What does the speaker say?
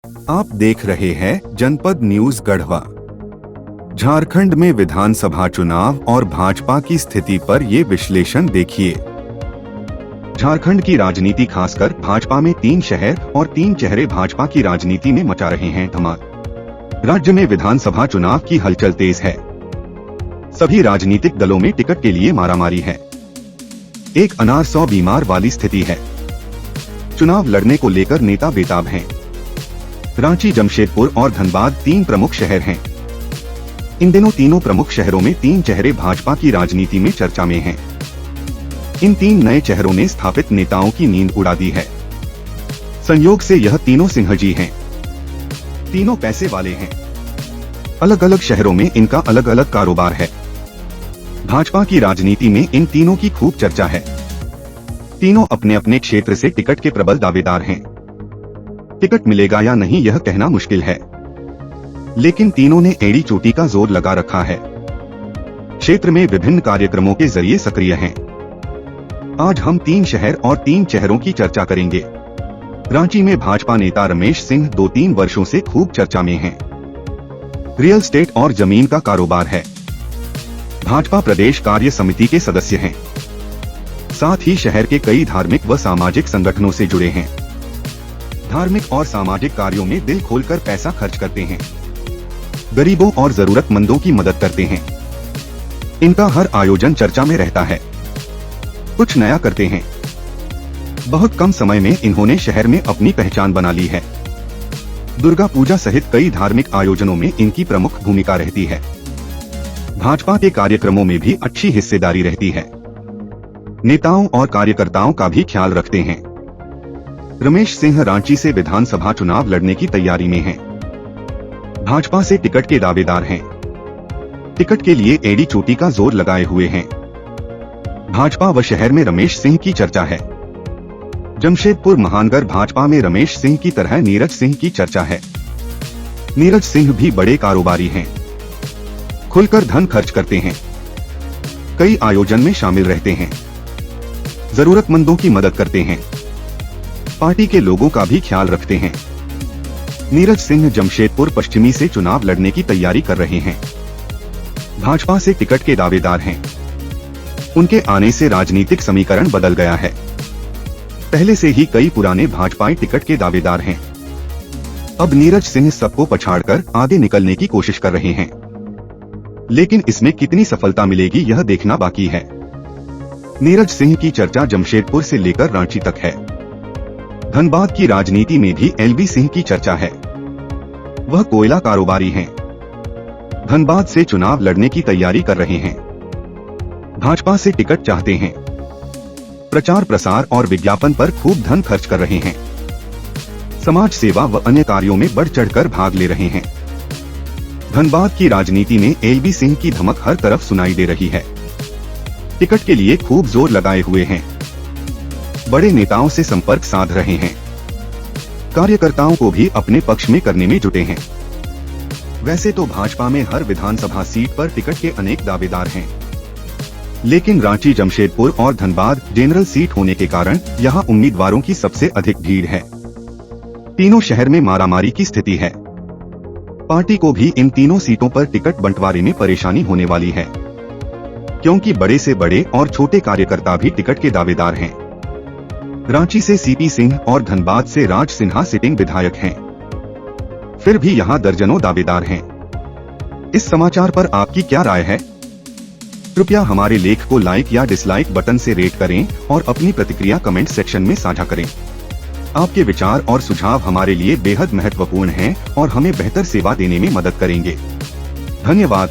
आप देख रहे हैं जनपद न्यूज गढ़वा। झारखंड में विधानसभा चुनाव और भाजपा की स्थिति पर ये विश्लेषण देखिए। झारखंड की राजनीति खासकर भाजपा में 3 शहर और 3 चेहरे भाजपा की राजनीति में मचा रहे हैं धमाल। राज्य में विधानसभा चुनाव की हलचल तेज है। सभी राजनीतिक दलों में टिकट के लिए मारामारी है। एक अनार 100 बीमार वाली स्थिति है। चुनाव लड़ने को लेकर नेता बेताब हैं। रांची, जमशेदपुर और धनबाद 3 प्रमुख शहर हैं। इन दिनों तीनों प्रमुख शहरों में 3 चेहरे भाजपा की राजनीति में चर्चा में हैं। इन 3 नए चेहरों ने स्थापित नेताओं की नींद उड़ा दी है। संयोग से यह तीनों सिंह जी हैं। तीनों पैसे वाले हैं। अलग अलग शहरों में इनका अलग अलग कारोबार है। भाजपा की राजनीति में इन तीनों की खूब चर्चा है। तीनों अपने अपने क्षेत्र से टिकट के प्रबल दावेदार हैं। टिकट मिलेगा या नहीं यह कहना मुश्किल है, लेकिन तीनों ने एड़ी चोटी का जोर लगा रखा है। क्षेत्र में विभिन्न कार्यक्रमों के जरिए सक्रिय हैं। आज हम 3 शहर और 3 चेहरों की चर्चा करेंगे। रांची में भाजपा नेता रमेश सिंह 2-3 वर्षों से खूब चर्चा में हैं। रियल एस्टेट और जमीन का कारोबार है। भाजपा प्रदेश कार्य समिति के सदस्य हैं। साथ ही शहर के कई धार्मिक व सामाजिक संगठनों से जुड़े हैं। धार्मिक और सामाजिक कार्यों में दिल खोलकर पैसा खर्च करते हैं। गरीबों और जरूरतमंदों की मदद करते हैं। इनका हर आयोजन चर्चा में रहता है। कुछ नया करते हैं। बहुत कम समय में इन्होंने शहर में अपनी पहचान बना ली है। दुर्गा पूजा सहित कई धार्मिक आयोजनों में इनकी प्रमुख भूमिका रहती है। भाजपा के कार्यक्रमों में भी अच्छी हिस्सेदारी रहती है। नेताओं और कार्यकर्ताओं का भी ख्याल रखते हैं। रमेश सिंह रांची से विधानसभा चुनाव लड़ने की तैयारी में हैं। भाजपा से टिकट के दावेदार हैं। टिकट के लिए एड़ी चोटी का जोर लगाए हुए हैं। भाजपा व शहर में रमेश सिंह की चर्चा है। जमशेदपुर महानगर भाजपा में रमेश सिंह की तरह नीरज सिंह की चर्चा है। नीरज सिंह भी बड़े कारोबारी हैं। खुलकर धन खर्च करते हैं। कई आयोजन में शामिल रहते हैं। जरूरतमंदों की मदद करते हैं। पार्टी के लोगों का भी ख्याल रखते हैं। नीरज सिंह जमशेदपुर पश्चिमी से चुनाव लड़ने की तैयारी कर रहे हैं। भाजपा से टिकट के दावेदार हैं। उनके आने से राजनीतिक समीकरण बदल गया है। पहले से ही कई पुराने भाजपाई टिकट के दावेदार हैं। अब नीरज सिंह सबको पछाड़कर आगे निकलने की कोशिश कर रहे हैं, लेकिन इसमें कितनी सफलता मिलेगी यह देखना बाकी है। नीरज सिंह की चर्चा जमशेदपुर से लेकर रांची तक है। धनबाद की राजनीति में भी एलबी सिंह की चर्चा है। वह कोयला कारोबारी हैं। धनबाद से चुनाव लड़ने की तैयारी कर रहे हैं। भाजपा से टिकट चाहते हैं। प्रचार प्रसार और विज्ञापन पर खूब धन खर्च कर रहे हैं। समाज सेवा व अन्य कार्यों में बढ़ चढ़कर भाग ले रहे हैं। धनबाद की राजनीति में एलबी सिंह की धमक हर तरफ सुनाई दे रही है। टिकट के लिए खूब जोर लगाए हुए हैं। बड़े नेताओं से संपर्क साध रहे हैं। कार्यकर्ताओं को भी अपने पक्ष में करने में जुटे हैं। वैसे तो भाजपा में हर विधानसभा सीट पर टिकट के अनेक दावेदार हैं, लेकिन रांची, जमशेदपुर और धनबाद जनरल सीट होने के कारण यहां उम्मीदवारों की सबसे अधिक भीड़ है। तीनों शहर में मारामारी की स्थिति है। पार्टी को भी इन तीनों सीटों पर टिकट बंटवारे में परेशानी होने वाली है, क्योंकि बड़े से बड़े और छोटे कार्यकर्ता भी टिकट के दावेदार हैं। रांची से सीपी सिंह और धनबाद से राज सिन्हा सिटिंग विधायक हैं। फिर भी यहां दर्जनों दावेदार हैं। इस समाचार पर आपकी क्या राय है? कृपया हमारे लेख को लाइक या डिसलाइक बटन से रेट करें और अपनी प्रतिक्रिया कमेंट सेक्शन में साझा करें। आपके विचार और सुझाव हमारे लिए बेहद महत्वपूर्ण हैं और हमें बेहतर सेवा देने में मदद करेंगे। धन्यवाद।